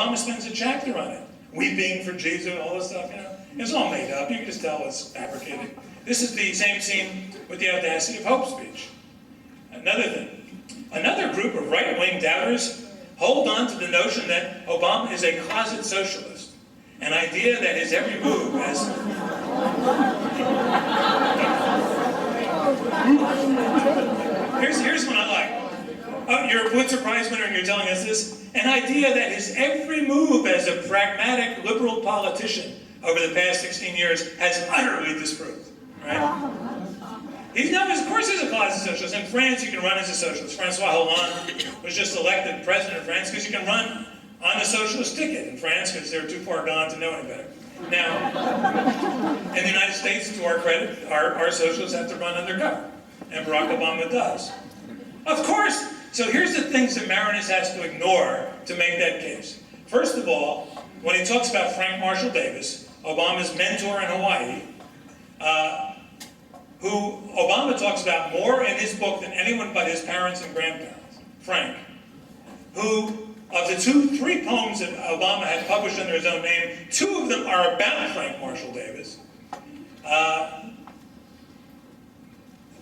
Obama spends a chapter on it. Weeping for Jesus, all this stuff, It's all made up. You can just tell it's fabricated. This is the same scene with the audacity of hope speech. Another thing. Another group of right-wing doubters hold on to the notion that Obama is a closet socialist, an idea that his every move has... Here's what I like. Oh, you're a Pulitzer Prize winner and you're telling us this? An idea that his every move as a pragmatic liberal politician over the past 16 years has utterly disproved, right? Of course he's a closet socialist. In France, you can run as a socialist. François Hollande was just elected president of France because you can run on the socialist ticket in France because they're too far gone to know any better. Now, in the United States, to our credit, our socialists have to run undercover, and Barack Obama does. Of course. So here's the things that Marinus has to ignore to make that case. First of all, when he talks about Frank Marshall Davis, Obama's mentor in Hawaii, who Obama talks about more in his book than anyone but his parents and grandparents, Frank, who, of the 3 poems that Obama had published under his own name, 2 of them are about Frank Marshall Davis,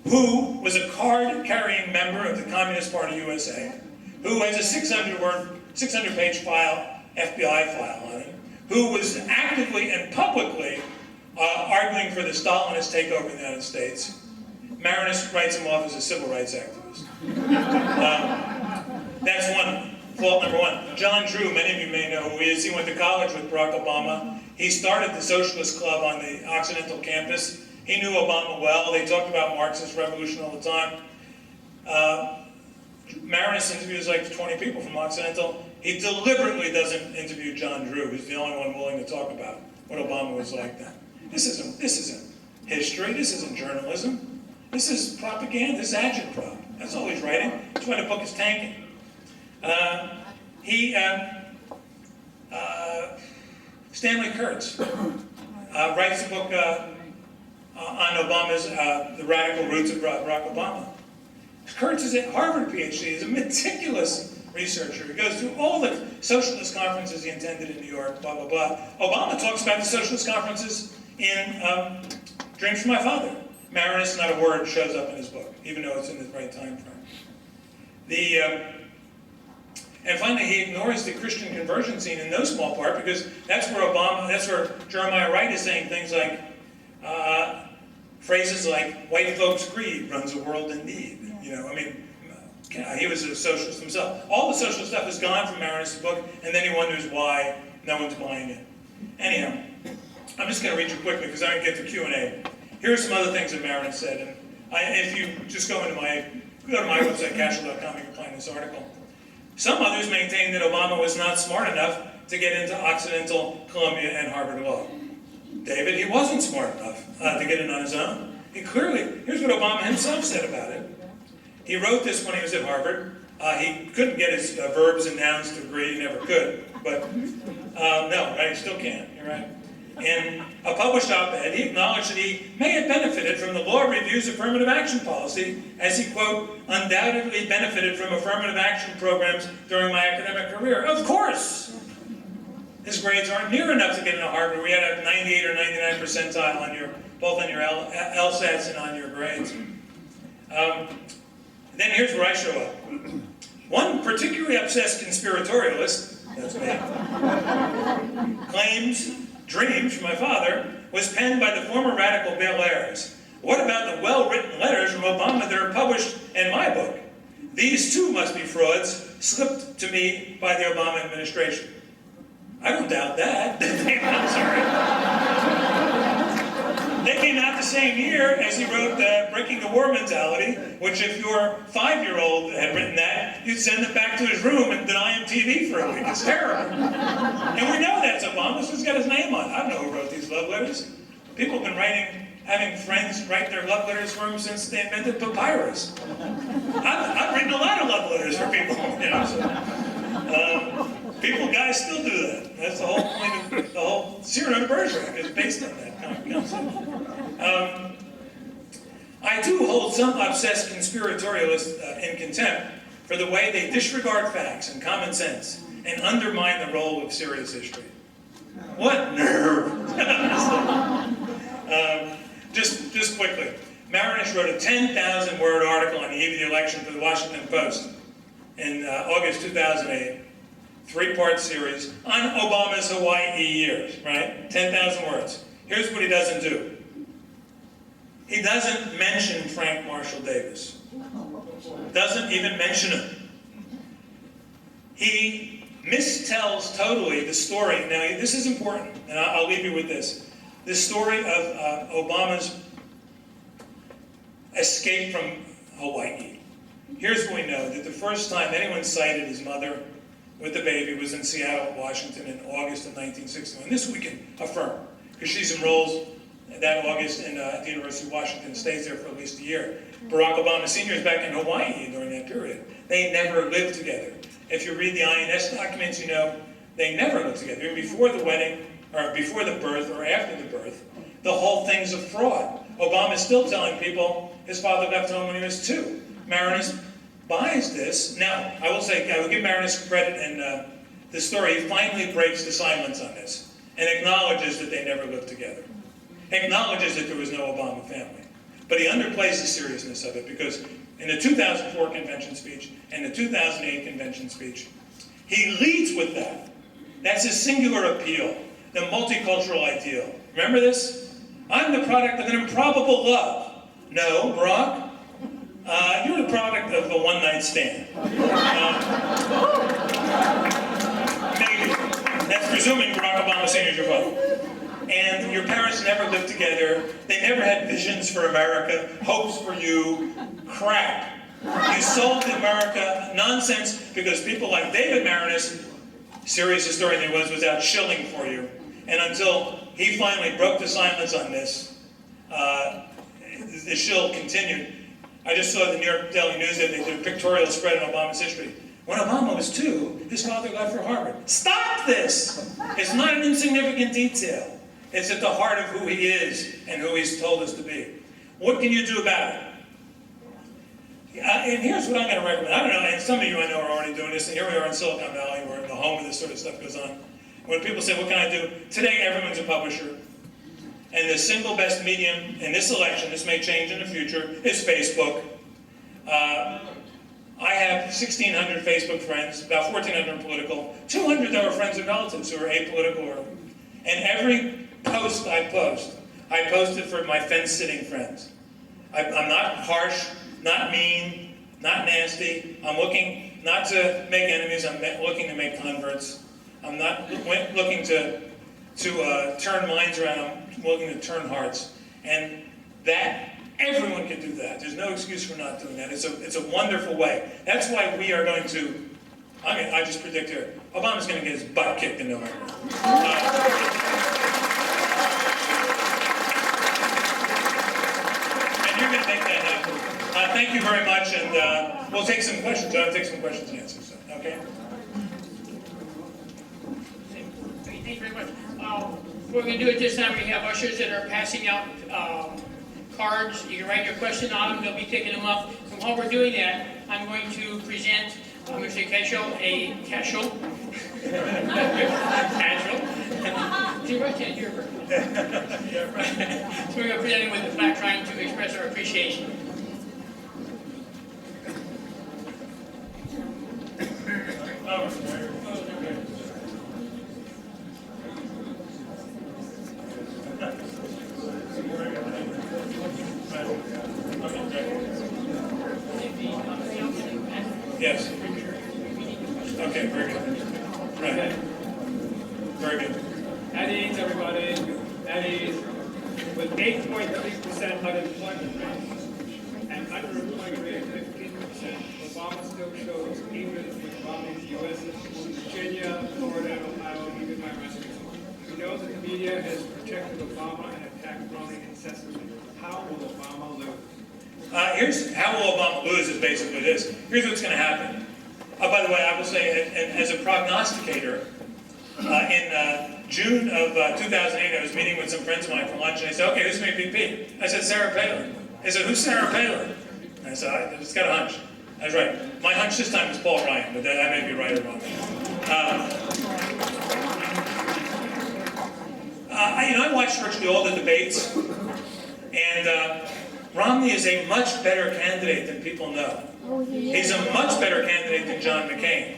who was a card-carrying member of the Communist Party USA, who has a 600-page file, FBI file on him, who was actively and publicly arguing for the Stalinist takeover of the United States. Marinus writes him off as a civil rights activist. That's one, fault number one. John Drew, many of you may know who he is. He went to college with Barack Obama. He started the Socialist Club on the Occidental campus. He knew Obama well. They talked about Marxist revolution all the time. Marinus interviews like 20 people from Occidental. He deliberately doesn't interview John Drew. He's the only one willing to talk about what Obama was like then. This isn't history. This isn't journalism. This is propaganda. This is agitprop. That's all he's writing. That's why the book is tanking. Stanley Kurtz writes a book on Obama's the radical roots of Barack Obama. Kurtz is a Harvard PhD. He's a meticulous researcher. He goes through all the socialist conferences he attended in New York, blah, blah, blah. Obama talks about the socialist conferences in Dreams from My Father. Marinus, not a word shows up in his book, even though it's in the right time frame. And finally, he ignores the Christian conversion scene in no small part because that's where Jeremiah Wright is saying things like, phrases like, white folks' greed runs a world in need. He was a socialist himself. All the social stuff is gone from Marinus' book, and then he wonders why no one's buying it. Anyhow, I'm just going to read you quickly because I didn't get to Q&A. Here are some other things that Marinus said, and if you just go to my website, Cashill.com, you can find this article. Some others maintain that Obama was not smart enough to get into Occidental, Columbia, and Harvard Law. David, he wasn't smart enough to get in on his own. Here's what Obama himself said about it. He wrote this when he was at Harvard. He couldn't get his verbs and nouns to agree, he never could, but no, right, he still can't, you're right. In a published op-ed, he acknowledged that he may have benefited from the law review's affirmative action policy, as he, quote, undoubtedly benefited from affirmative action programs during my academic career. Of course! His grades aren't near enough to get into Harvard. We had a 98 or 99 percentile on both on your LSATs and on your grades. Then here's where I show up. One particularly obsessed conspiratorialist, that's me, claims Dreams from My Father was penned by the former radical Bill Ayers. What about the well-written letters from Obama that are published in my book? These too must be frauds slipped to me by the Obama administration. I don't doubt that. I'm sorry. They came out the same year as he wrote Breaking the War Mentality, which if your 5-year-old had written that, you'd send it back to his room and deny him TV for a week. It's terrible. And we know that's Obama. This one's got his name on it. I don't know who wrote these love letters. People have been having friends write their love letters for him since they invented papyrus. I've written a lot of love letters for people. Guys still do that. That's the whole point of the whole Cyrano de Bergerac is based on that kind of concept. I do hold some obsessed conspiratorialists in contempt for the way they disregard facts and common sense and and undermine the role of serious history. What nerve! Just quickly, Marinus wrote a 10,000-word article on the eve of the election for the Washington Post in August 2008, three-part series on Obama's Hawaii years, right? 10,000 words. Here's what he doesn't do. He doesn't mention Frank Marshall Davis. Doesn't even mention him. He mistells totally the story. Now, this is important, and I'll leave you with this. The story of Obama's escape from Hawaii. Here's what we know, that the first time anyone cited his mother with the baby was in Seattle, Washington in August of 1961. This we can affirm, because she's enrolled that August at the University of Washington, stays there for at least a year. Barack Obama Sr. is back in Hawaii during that period. They never lived together. If you read the INS documents, you know they never lived together. Even before the wedding, or before the birth, or after the birth, the whole thing's a fraud. Obama's still telling people his father left home when he was 2. Marinus buys this. Now, I will say, I will give Marinus credit in the story. He finally breaks the silence on this and acknowledges that they never lived together. Acknowledges that there was no Obama family. But he underplays the seriousness of it, because in the 2004 convention speech and the 2008 convention speech, he leads with that. That's his singular appeal, the multicultural ideal. Remember this? I'm the product of an improbable love. No, Barack, you're the product of a one-night stand. Maybe. That's presuming Barack Obama Sr. is your father. And your parents never lived together. They never had visions for America, hopes for you. Crap. You sold America nonsense because people like David Marinus, serious historian he was out shilling for you. And until he finally broke the silence on this, the shill continued. I just saw the New York Daily News that they did a pictorial spread on Obama's history. When Obama was 2, his father left for Harvard. Stop this! It's not an insignificant detail. It's at the heart of who he is and who he's told us to be. What can you do about it? And here's what I'm going to recommend. I don't know, and some of you I know are already doing this, and here we are in Silicon Valley, where the home of this sort of stuff goes on. When people say, what can I do? Today, everyone's a publisher. And the single best medium in this election, this may change in the future, is Facebook. I have 1,600 Facebook friends, about 1,400 political, 200 that are friends and relatives who are apolitical. And every post I post it for my fence-sitting friends. I'm not harsh, not mean, not nasty. I'm looking not to make enemies, I'm looking to make converts. I'm not looking to turn minds around, I'm looking to turn hearts. And that, everyone can do that. There's no excuse for not doing that. It's a wonderful way. That's why we are going to, I just predict here, Obama's going to get his butt kicked in November. And you're going to make that happen. Thank you very much, and we'll take some questions. I'll take some questions and answers. Okay? Thank you very much. What we're going to do at this time, we have ushers that are passing out cards. You can write your question on them. They'll be picking them up. And while we're doing that, I'm going to present Mr. Cashill a Cashill. Cashill. To your right hand, here. So we're going to present him with the plaque, trying to express our appreciation. Yes. Okay, very good. Right. Very good. That is, everybody, that is, with 8.3% unemployment rate and underemployment rate of 15%, Obama still shows, even with bombing the U.S., Virginia, Florida, Ohio, even my residence. We know that the media has protected Obama and attacked Romney incessantly. How will Obama lose? Here's how will Obama lose is basically this. Here's what's going to happen. By the way, I will say, as a prognosticator, in June of 2008, I was meeting with some friends of mine for lunch, and they said, okay, who's going to be VP? I said, Sarah Palin. They said, who's Sarah Palin? I said, I just got a hunch. I was right. My hunch this time was Paul Ryan, but I may be right or wrong. I watched virtually all the debates, and Romney is a much better candidate than people know. He's a much better candidate than John McCain.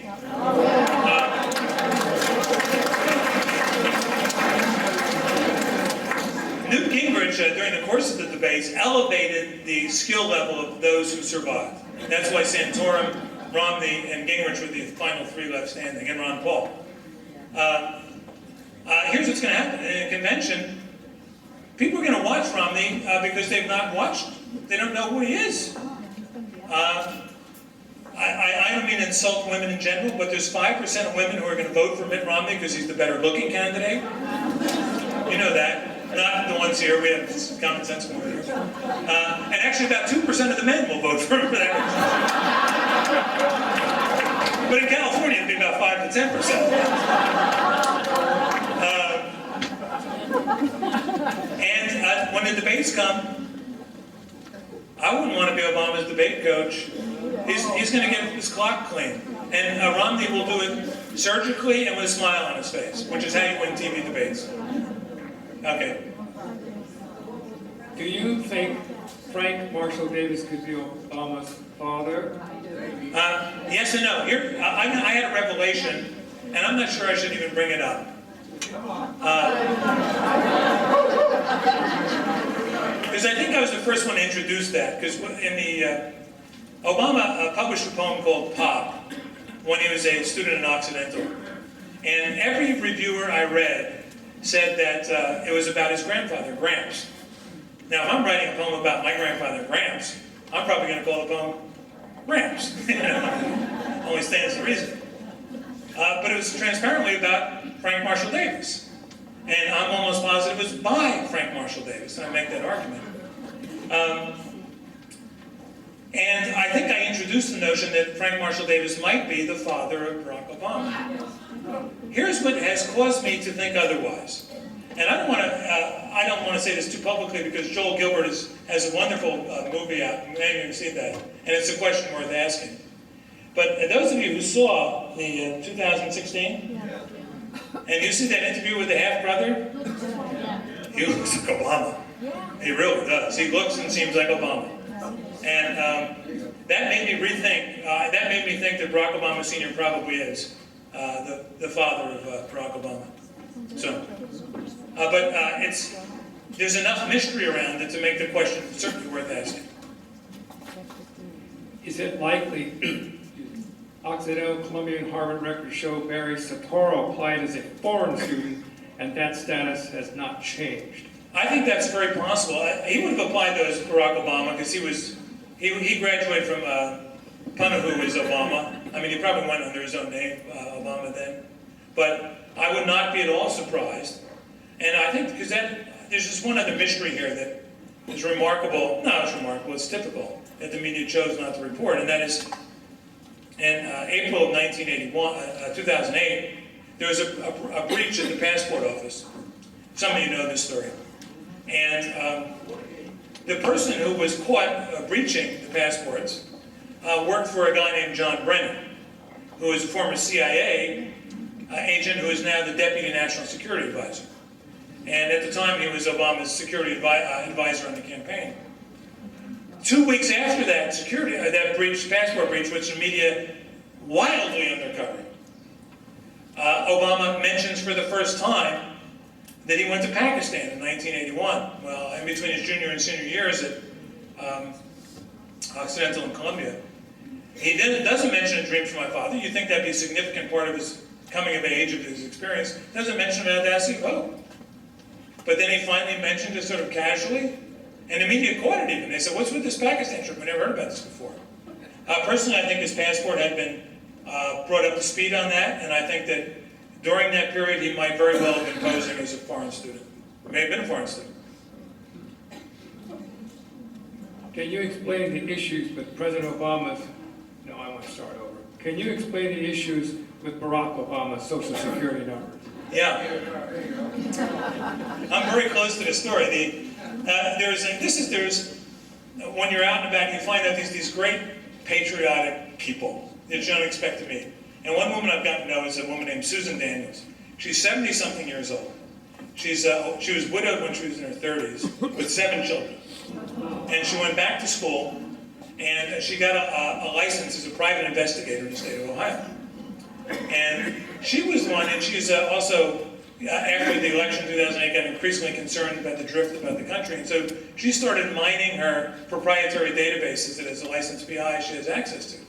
Newt Gingrich, during the course of the debates, elevated the skill level of those who survived. That's why Santorum, Romney, and Gingrich were the final three left standing, and Ron Paul. Here's what's going to happen. In a convention, people are going to watch Romney because they've not watched, they don't know who he is. I don't mean to insult women in general, but there's 5% of women who are going to vote for Mitt Romney because he's the better looking candidate. You know that. Not the ones here, we have common sense over here. And actually about 2% of the men will vote for him for that reason. But in California, it'd be about 5 to 10%. And when the debates come, I wouldn't want to be Obama's debate coach. He's going to get his clock clean. And Romney will do it surgically and with a smile on his face, which is how you win TV debates. Okay. Do you think Frank Marshall Davis could be Obama's father? Yes and no. Here, I had a revelation, and I'm not sure I should even bring it up. Because I think I was the first one to introduce that. Because in the Obama published a poem called Pop when he was a student in Occidental, and every reviewer I read said that it was about his grandfather, Gramps. Now, if I'm writing a poem about my grandfather, Gramps, I'm probably going to call the poem Gramps. Only stands to reason. But it was transparently about Frank Marshall Davis. And I'm almost positive it was by Frank Marshall Davis, and I make that argument. And I think I introduced the notion that Frank Marshall Davis might be the father of Barack Obama. Here's what has caused me to think otherwise. And I don't want to say this too publicly because Joel Gilbert has a wonderful movie out. Many of you have seen that. And it's a question worth asking. But those of you who saw the 2016, and you see that interview with the half-brother, he looks like Obama. He really does. He looks and seems like Obama. And that made me rethink, that made me think that Barack Obama Sr. probably is the father of Barack Obama. So, but there's enough mystery around it to make the question certainly worth asking. Is it likely Occidental, Columbia, and Harvard records show Barry Soetoro applied as a foreign student, and that status has not changed? I think that's very possible. He would have applied though as Barack Obama because he graduated from Punahou as Obama. I mean, he probably went under his own name, Obama then. But I would not be at all surprised. And I think because there's just one other mystery here that is remarkable. No, it's remarkable. It's typical that the media chose not to report, and that is in April of 2008, there was a breach at the passport office. Some of you know this story. And the person who was caught breaching the passports worked for a guy named John Brennan, who was a former CIA agent who is now the Deputy National Security Advisor. And at the time, he was Obama's security advisor on the campaign. 2 weeks after that passport breach, which the media wildly undercovered, Obama mentions for the first time that he went to Pakistan in 1981. Well, in between his junior and senior years at Occidental and Columbia. He doesn't mention a dream from my father. You'd think that'd be a significant part of his coming of age, of his experience. Doesn't mention an audacity vote. But then he finally mentioned it sort of casually, and the media caught it even. They said, what's with this Pakistan trip? We never heard about this before. Personally, I think his passport had been brought up to speed on that, and I think that during that period, he might very well have been posing as a foreign student. May have been a foreign student. Can you explain the issues with President Obama's, no, I want to start over. Can you explain the issues with Barack Obama's Social Security numbers? Yeah. I'm very close to the story. When you're out and about, you find out these great patriotic people that you don't expect to meet. And one woman I've gotten to know is a woman named Susan Daniels. She's 70-something years old. She was widowed when she was in her 30s with 7 children. And she went back to school, and she got a license as a private investigator in the state of Ohio. And she was one, and she's also, after the election in 2008, got increasingly concerned about the drift about the country. And so she started mining her proprietary databases that as a licensed PI she has access to.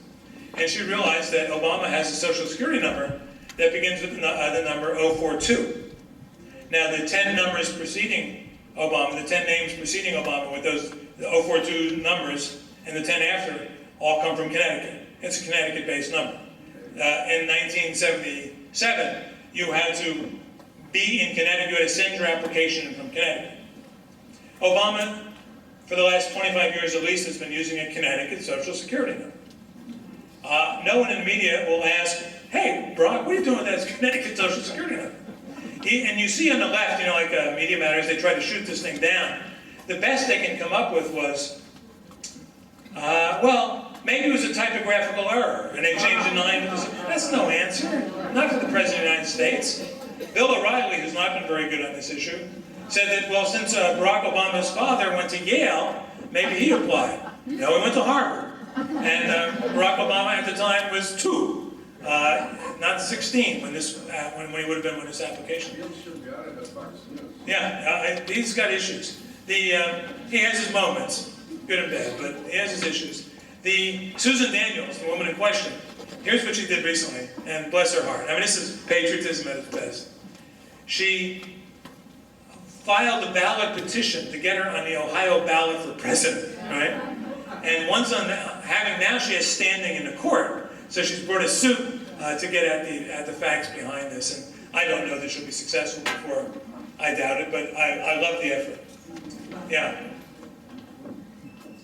And she realized that Obama has a social security number that begins with the number 042. Now the 10 numbers preceding Obama, the 10 names preceding Obama with those the 042 numbers and the 10 after all come from Connecticut. It's a Connecticut-based number. In 1977, you had to be in Connecticut, you had to send your application in from Connecticut. Obama, for the last 25 years at least, has been using a Connecticut Social Security number. No one in the media will ask, hey, Brock, what are you doing with that Connecticut Social Security number? And you see on the left, you know, like Media Matters, they try to shoot this thing down. The best they can come up with was, well, maybe it was a typographical error, and they changed the 9. That's no answer, not for the President of the United States. Bill O'Reilly, who's not been very good on this issue, said that, well, since Barack Obama's father went to Yale, maybe he applied. No, he went to Harvard. And Barack Obama at the time was 2, not 16 when he would have been when this application. Yeah, he's got issues. He has his moments, good and bad, but he has his issues. Susan Daniels, the woman in question, here's what she did recently, and bless her heart. I mean, this is patriotism at its best. She filed a ballot petition to get her on the Ohio ballot for president, right? And once on now she has standing in the court, so she's brought a suit to get at the facts behind this. And I don't know that she'll be successful before. I doubt it, but I love the effort. Yeah.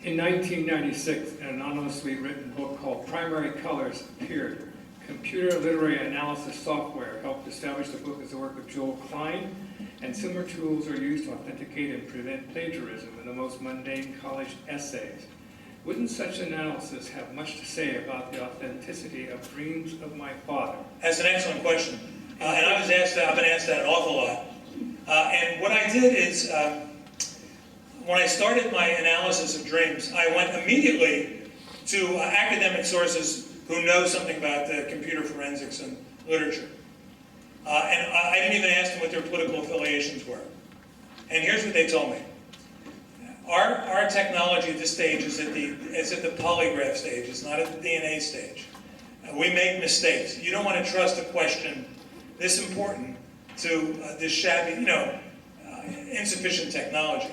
In 1996, an anonymously written book called Primary Colors appeared. Computer literary analysis software helped establish the book as the work of Joel Klein, and similar tools are used to authenticate and prevent plagiarism in the most mundane college essays. Wouldn't such analysis have much to say about the authenticity of Dreams of My Father? That's an excellent question. And I've been asked that an awful lot. And what I did is, when I started my analysis of dreams, I went immediately to academic sources who know something about computer forensics and literature. And I didn't even ask them what their political affiliations were. And here's what they told me. Our technology at this stage is at the polygraph stage. It's not at the DNA stage. We make mistakes. You don't want to trust a question this important to this shabby, insufficient technology.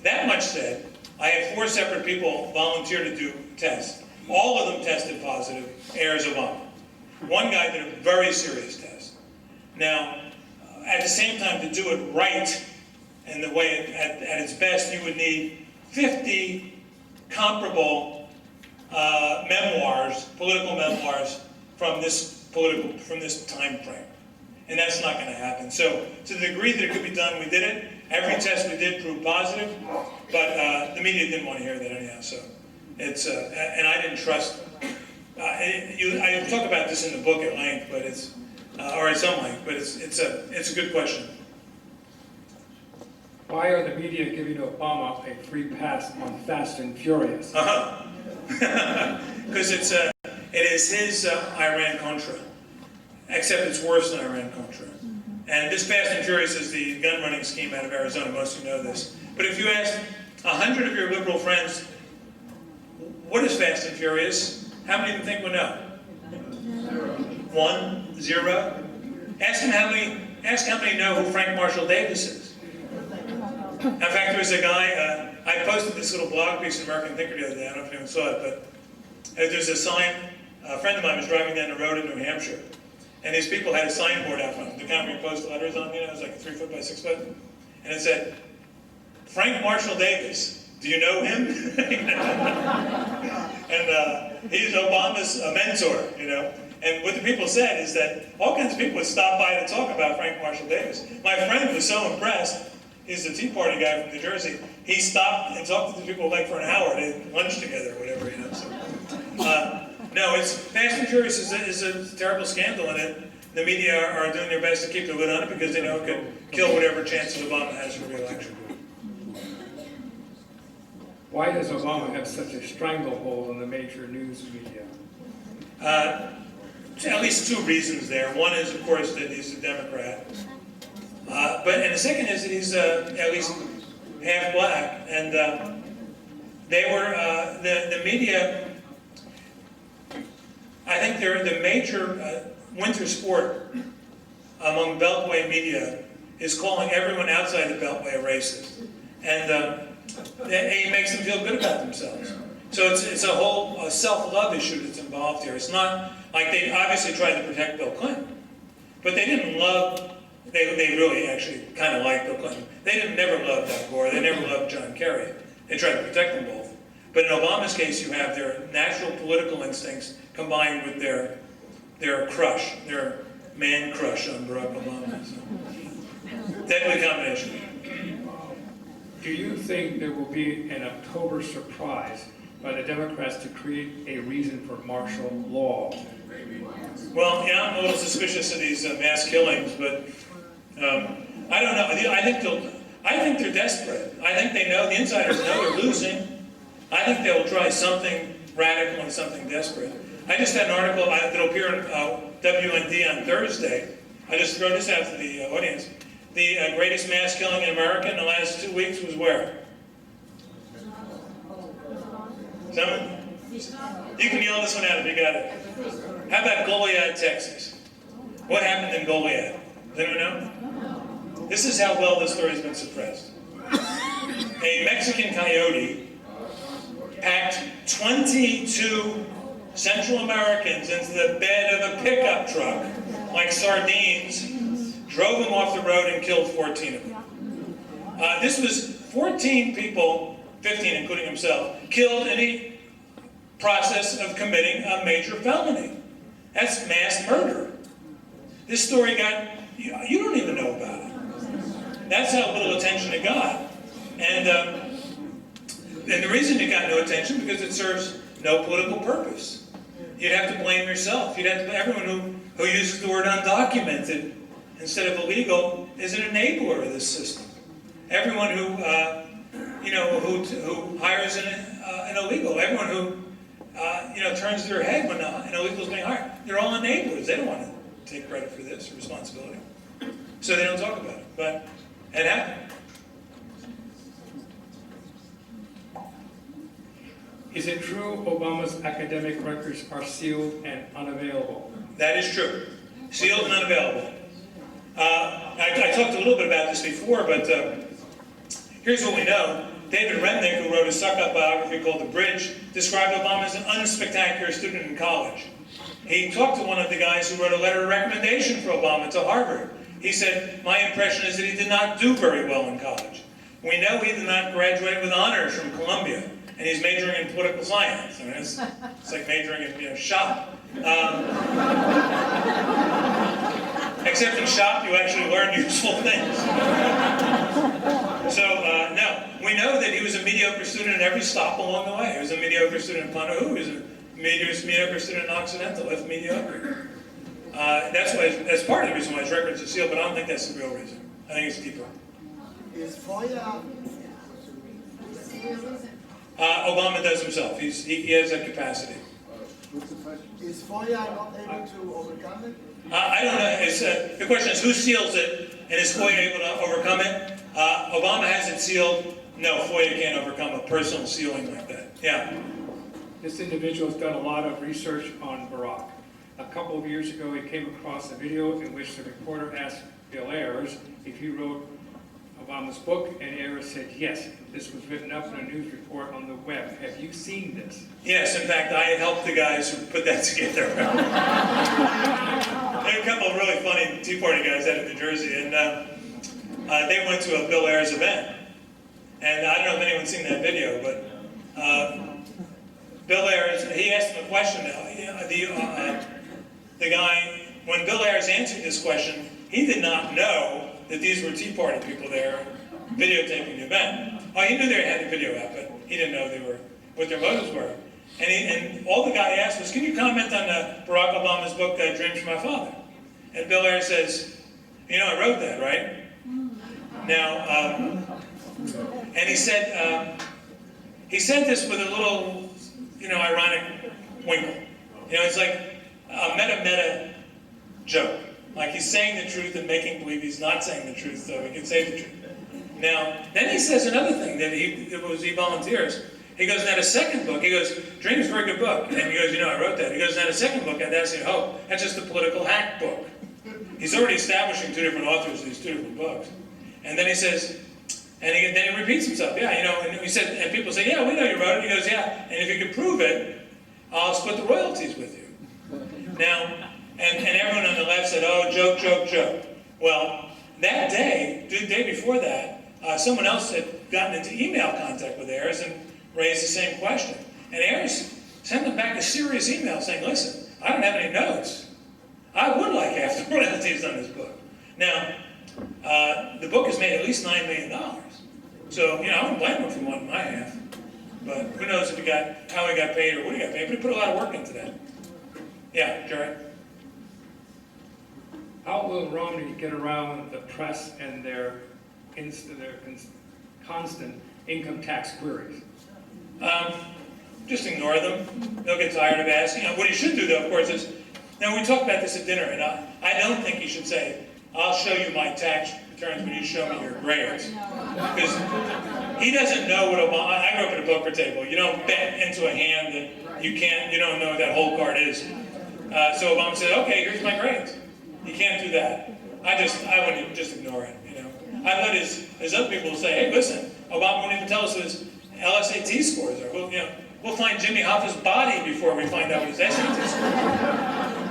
That much said, I had 4 separate people volunteer to do tests. All of them tested positive, heirs of Obama. One guy did a very serious test. Now, at the same time, to do it right, and the way at its best, you would need 50 comparable memoirs, political memoirs from this time frame. And that's not going to happen. So to the degree that it could be done, we did it. Every test we did proved positive, but the media didn't want to hear that anyhow. So it's and I didn't trust. I talk about this in the book at length, but or at some length, but it's a good question. Why are the media giving Obama a free pass on Fast and Furious? Because it is his Iran-Contra, except it's worse than Iran-Contra. And this Fast and Furious is the gun running scheme out of Arizona. Most of you know this. But if you ask 100 of your liberal friends, what is Fast and Furious? How many of them think we know? 1, 0. Ask how many know who Frank Marshall Davis is. In fact, there was a guy, I posted this little blog piece in American Thinker the other day. I don't know if anyone saw it, but there's a sign. A friend of mine was driving down the road in New Hampshire, and these people had a signboard out front. The kind we post letters on, it was like 3 foot by 6 foot, and it said, "Frank Marshall Davis, do you know him?" And he's Obama's mentor, And what the people said is that all kinds of people would stop by to talk about Frank Marshall Davis. My friend was so impressed. He's the Tea Party guy from New Jersey. He stopped and talked to the people like for an hour. They had lunch together or whatever, So, No, it's Fast and Furious is a terrible scandal, and the media are doing their best to keep the lid on it because they know it could kill whatever chances Obama has for re-election. Why does Obama have such a stranglehold on the major news media? At least two reasons there. One is, of course, that he's a Democrat. And the second is that he's at least half black. And they were, the media, I think they're the major winter sport among Beltway media is calling everyone outside the Beltway a racist. And it makes them feel good about themselves. So it's a whole self-love issue that's involved here. It's not like they obviously tried to protect Bill Clinton, but they didn't love, they really actually kind of liked Bill Clinton. They didn't never loved Al Gore, they never loved John Kerry. They tried to protect them both. But in Obama's case, you have their natural political instincts combined with their crush, their man crush on Barack Obama. So, deadly combination. Do you think there will be an October surprise by the Democrats to create a reason for martial law? Well, yeah, I'm a little suspicious of these mass killings, but I don't know. I think they're desperate. I think they know, the insiders know they're losing. I think they'll try something radical and something desperate. I just had an article that'll appear in WND on Thursday. I just throw this out to the audience. The greatest mass killing in America in the last 2 weeks was where? Someone? You can yell this one out if you got it. How about Goliad, Texas? What happened in Goliad? Does anyone know? This is how well this story's been suppressed. A Mexican coyote packed 22 Central Americans into the bed of a pickup truck like sardines, drove them off the road and killed 14 of them. This was 14 people, 15 including himself, killed in the process of committing a major felony. That's mass murder. This story got, you don't even know about it. That's how little attention it got. And the reason it got no attention because it serves no political purpose. You'd have to blame yourself. You'd have to, everyone who uses the word undocumented instead of illegal is an enabler of this system. Everyone who, who hires an illegal, everyone who, turns their head when an illegal is being hired, they're all enablers. They don't want to take credit for this or responsibility. So they don't talk about it, but it happened. Is it true Obama's academic records are sealed and unavailable? That is true. Sealed and unavailable. I talked a little bit about this before, but here's what we know. David Remnick, who wrote a suck-up biography called The Bridge, described Obama as an unspectacular student in college. He talked to one of the guys who wrote a letter of recommendation for Obama to Harvard. He said, my impression is that he did not do very well in college. We know he did not graduate with honors from Columbia, and he's majoring in political science. I mean, it's like majoring in shop. Except in shop, you actually learn useful things. So, no, we know that he was a mediocre student at every stop along the way. He was a mediocre student in Pontohoo. He was a mediocre student in Occidental. That's mediocre. That's part of the reason why his records are sealed, but I don't think that's the real reason. I think it's deeper. Is FOIA? Obama does himself. He has that capacity. Is FOIA not able to overcome it? I don't know. The question is, who seals it, and is FOIA able to overcome it? Obama has it sealed. No, FOIA can't overcome a personal sealing like that. Yeah. This individual has done a lot of research on Barack. A couple of years ago, he came across a video in which the reporter asked Bill Ayers if he wrote Obama's book, and Ayers said yes. This was written up in a news report on the web. Have you seen this? Yes, in fact, I helped the guys who put that together. There are a couple of really funny Tea Party guys out of New Jersey, and they went to a Bill Ayers event. And I don't know if anyone's seen that video, but Bill Ayers, he asked him a question. The guy, when Bill Ayers answered this question, he did not know that these were Tea Party people there videotaping the event. Oh, he knew they had the video out, but he didn't know what their motives were. And all the guy asked was, can you comment on Barack Obama's book, Dreams from My Father? And Bill Ayers says, you know, I wrote that, right? Now, and he said this with a little, you know, ironic winkle. You know, it's like a meta joke. Like he's saying the truth and making believe he's not saying the truth, so he can say the truth. Now, then he says another thing that he volunteers. He goes, now the second book, he goes, Dream is a very good book. And he goes, you know, I wrote that. He goes, now the second book, That's Your Hope. That's just a political hack book. He's already establishing two different authors of these two different books. And then he says, then he repeats himself. Yeah, you know, and he said, and people say, yeah, we know you wrote it. He goes, yeah, and if you can prove it, I'll split the royalties with you. Now, and everyone on the left said, oh, joke, joke, joke. Well, that day, the day before that, someone else had gotten into email contact with Ayers and raised the same question. And Ayers sent them back a serious email saying, listen, I don't have any notes. I would like half the royalties on this book. Now, the book has made at least $9 million. So, you know, I wouldn't blame him for wanting my half. But who knows if how he got paid or what he got paid. But he put a lot of work into that. Yeah, Jerry? How will Romney get around the press and their constant income tax queries? Just ignore them. They'll get tired of asking. What he should do, though, of course, is, now we talked about this at dinner, and I don't think he should say, I'll show you my tax returns when you show me your grades. Because he doesn't know what Obama, I grew up at a poker table. You don't bet into a hand that you don't know what that whole card is. So Obama said, okay, here's my grades. You can't do that. I wouldn't just ignore it, you know. I've let his other people say, hey, listen, Obama won't even tell us what his LSAT scores are. We'll find Jimmy Hoffa's body before we find out what his SAT scores are.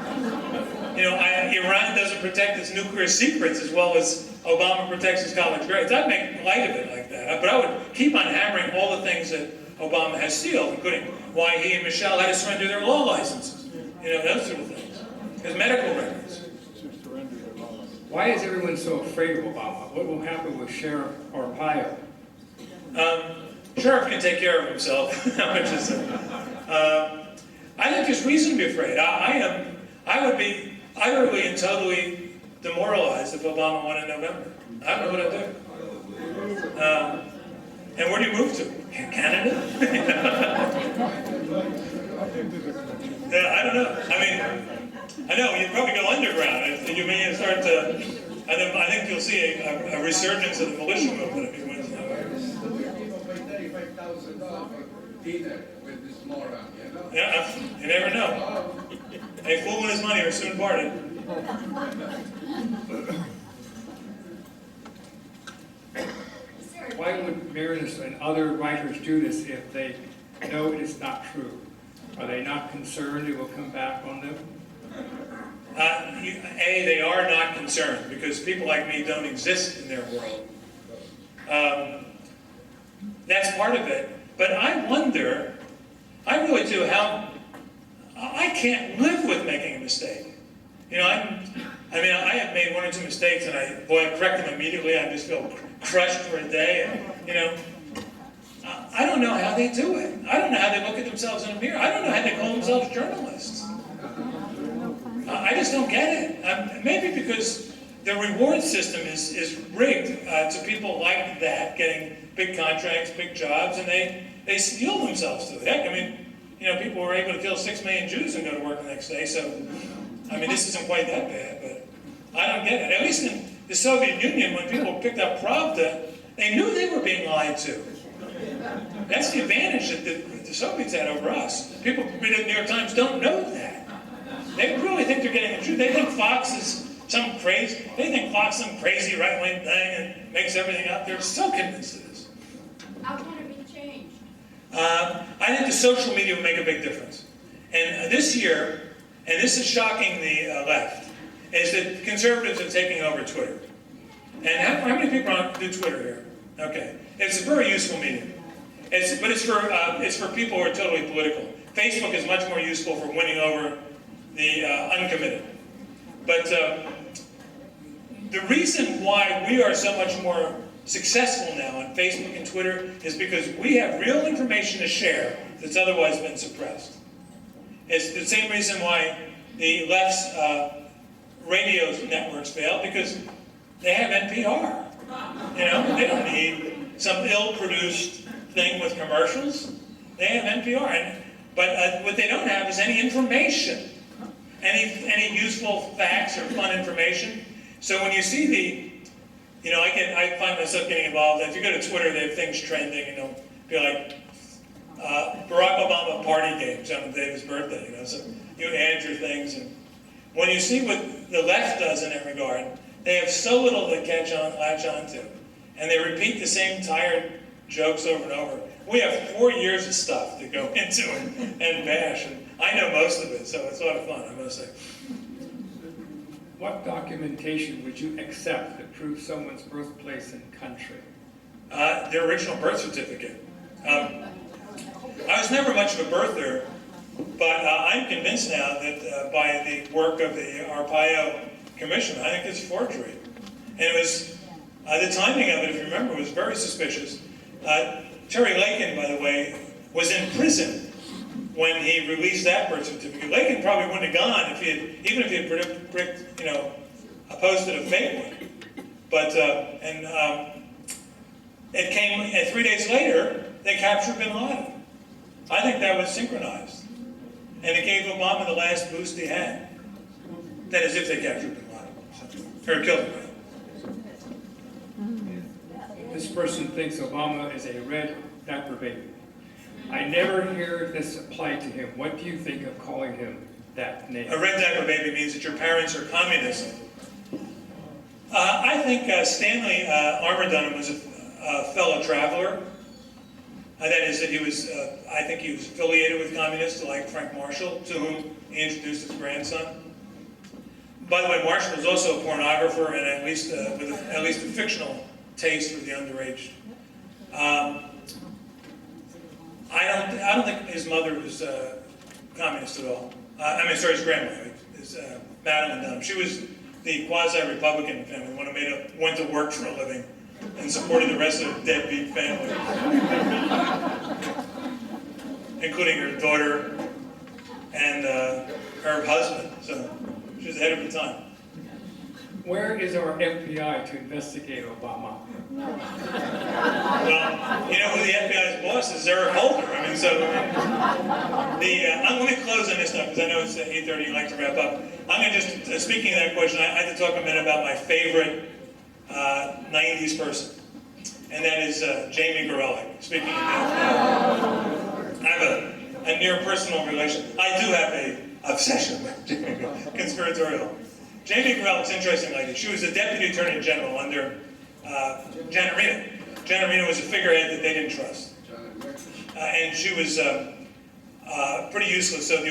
You know, Iran doesn't protect its nuclear secrets as well as Obama protects his college grades. I'd make light of it like that. But I would keep on hammering all the things that Obama has sealed, including why he and Michelle had to surrender their law licenses. You know, those sort of things. His medical records. Why is everyone so afraid of Obama? What will happen with Sheriff Arpaio? Sheriff can take care of himself. I think there's reason to be afraid. I would be utterly and totally demoralized if Obama won in November. I don't know what I'd do. And where do you move to? Canada? Yeah, I don't know. I mean, I know, you'd probably go underground. You may start to, I think you'll see a resurgence of the militia movement if he wins November. Dinner with this moron, you know? Yeah, you never know. A fool and his money are soon parted. Why would Meredith and other writers do this if they know it is not true? Are they not concerned it will come back on them? They are not concerned because people like me don't exist in their world. That's part of it. But I wonder, I really do, how I can't live with making a mistake. You know, I have made one or two mistakes, and I correct them immediately. I just feel crushed for a day. And, you know, I don't know how they do it. I don't know how they look at themselves in a mirror. I don't know how they call themselves journalists. I just don't get it. Maybe because the reward system is rigged to people like that, getting big contracts, big jobs, and they steel themselves to it. Heck, I mean, you know, people were able to kill 6 million Jews and go to work the next day, so, I mean, this isn't quite that bad, but I don't get it. At least in the Soviet Union, when people picked up Pravda, they knew they were being lied to. That's the advantage that the Soviets had over us. People reading the New York Times don't know that. They really think they're getting the truth. They think Fox is some crazy right-wing thing and makes everything up. They're so convinced of this. How can it be changed? I think the social media will make a big difference. And this year, and this is shocking the left, is that conservatives are taking over Twitter. And how many people do Twitter here? Okay. It's a very useful medium. But it's for people who are totally political. Facebook is much more useful for winning over the uncommitted. But the reason why we are so much more successful now on Facebook and Twitter is because we have real information to share that's otherwise been suppressed. It's the same reason why the left's radio networks fail, because they have NPR. You know, they don't need some ill-produced thing with commercials. They have NPR, but what they don't have is any information, any useful facts or fun information. So when you see I find myself getting involved. If you go to Twitter, they have things trending, and they'll be like Barack Obama party games on the day of his birthday. You know, so you add your things, and when you see what the left does in that regard, they have so little to latch on to, and they repeat the same tired jokes over and over. We have 4 years of stuff to go into and bash, and I know most of it, so it's a lot of fun, I must say. What documentation would you accept that proves someone's birthplace and country? Their original birth certificate. I was never much of a birther, but I'm convinced now that by the work of the Arpaio Commission, I think it's forgery. And it was, the timing of it, if you remember, was very suspicious. Terry Lakin, by the way, was in prison when he released that birth certificate. Lakin probably wouldn't have gone if even if he had posted a fake one. But it came, and 3 days later, they captured bin Laden. I think that was synchronized. And it gave Obama the last boost he had. That is, if they captured bin Laden. Or killed him. This person thinks Obama is a red diaper baby. I never hear this applied to him. What do you think of calling him that name? A red diaper baby means that your parents are communists. I think Stanley Armour-Dunham was a fellow traveler. That is, that he was, I think he was affiliated with communists like Frank Marshall, to whom he introduced his grandson. By the way, Marshall was also a pornographer, and at least with at least a fictional taste for the underage. I don't think his mother was communist at all. His grandmother, Madeline Dunham. She was the quasi-Republican family, one who went to work for a living and supported the rest of the deadbeat family, including her daughter and her husband. So she was ahead of her time. Where is our FBI to investigate Obama? Well, you know who the FBI's boss is? Eric Holder. I mean, so I'm going to close on this now because I know it's 8:30. You like to wrap up. I'm going to just speaking of that question. I had to talk a minute about my favorite 90s person, and that is Jamie Gorelick. Speaking of that, I have a near personal relation. I do have a obsession with Jamie, conspiratorial. Jamie Gorelick's an interesting lady. She was a deputy attorney general under Janet Reno. Janet Reno was a figurehead that they didn't trust. And she was pretty useless, so the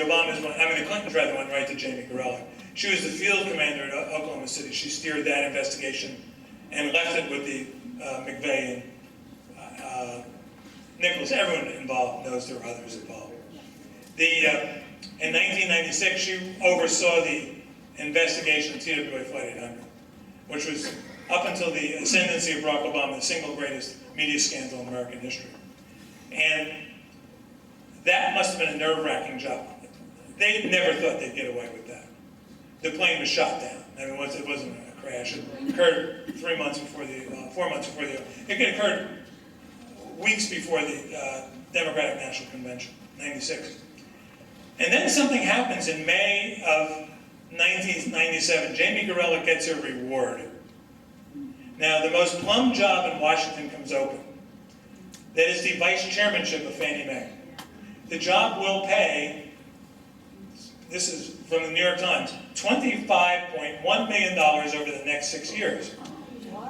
Clintons rather went right to Jamie Gorelick. She was the field commander at Oklahoma City. She steered that investigation and left it with the McVeigh and Nichols. Everyone involved knows there were others involved. In 1996, she oversaw the investigation of TWA Flight 800, which was, up until the ascendancy of Barack Obama, the single greatest media scandal in American history. And that must have been a nerve-wracking job. They never thought they'd get away with that. The plane was shot down. I mean, it wasn't a crash. It occurred 4 months before it occurred weeks before the Democratic National Convention, 96. And then something happens in May of 1997. Jamie Gorelick gets her reward. Now, the most plum job in Washington comes open. That is the vice chairmanship of Fannie Mae. The job will pay, this is from the New York Times, $25.1 million over the next 6 years.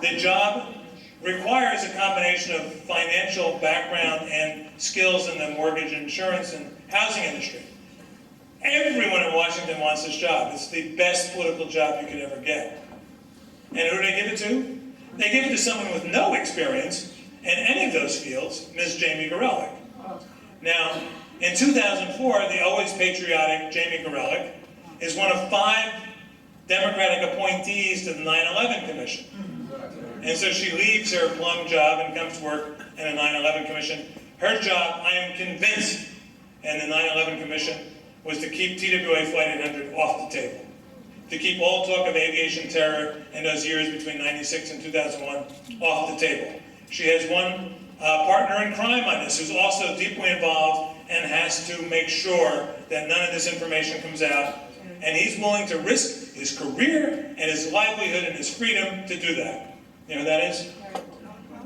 The job requires a combination of financial background and skills in the mortgage, insurance, and housing industry. Everyone in Washington wants this job. It's the best political job you could ever get. And who do they give it to? They give it to someone with no experience in any of those fields, Ms. Jamie Gorelick. Now, in 2004, the always patriotic Jamie Gorelick is one of 5 Democratic appointees to the 9/11 Commission. And so she leaves her plum job and comes to work in the 9/11 Commission. Her job, I am convinced, and the 9/11 Commission was to keep TWA Flight 800 off the table, to keep all talk of aviation terror in those years between 96 and 2001 off the table. She has one partner in crime on this who's also deeply involved and has to make sure that none of this information comes out. And he's willing to risk his career and his livelihood and his freedom to do that. You know who that is?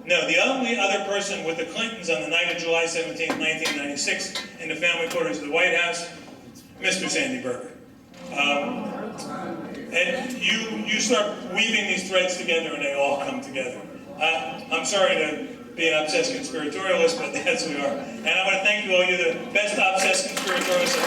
No, the only other person with the Clintons on the night of July 17, 1996, in the family quarters of the White House, Mr. Sandy Berger. And you start weaving these threads together and they all come together. I'm sorry to be an obsessed conspiratorialist, but that's who we are. And I want to thank you all. You're the best obsessed conspiratorialists.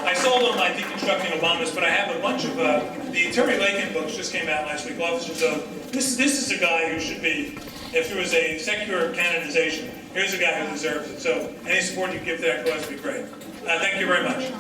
I sold all my Deconstructing Obamas, but I have a bunch of, the Terry Lakin books just came out last week, Officers of, this is a guy who should be, if there was a secular canonization, here's a guy who deserves it. So any support you give to that cause would be great. Thank you very much.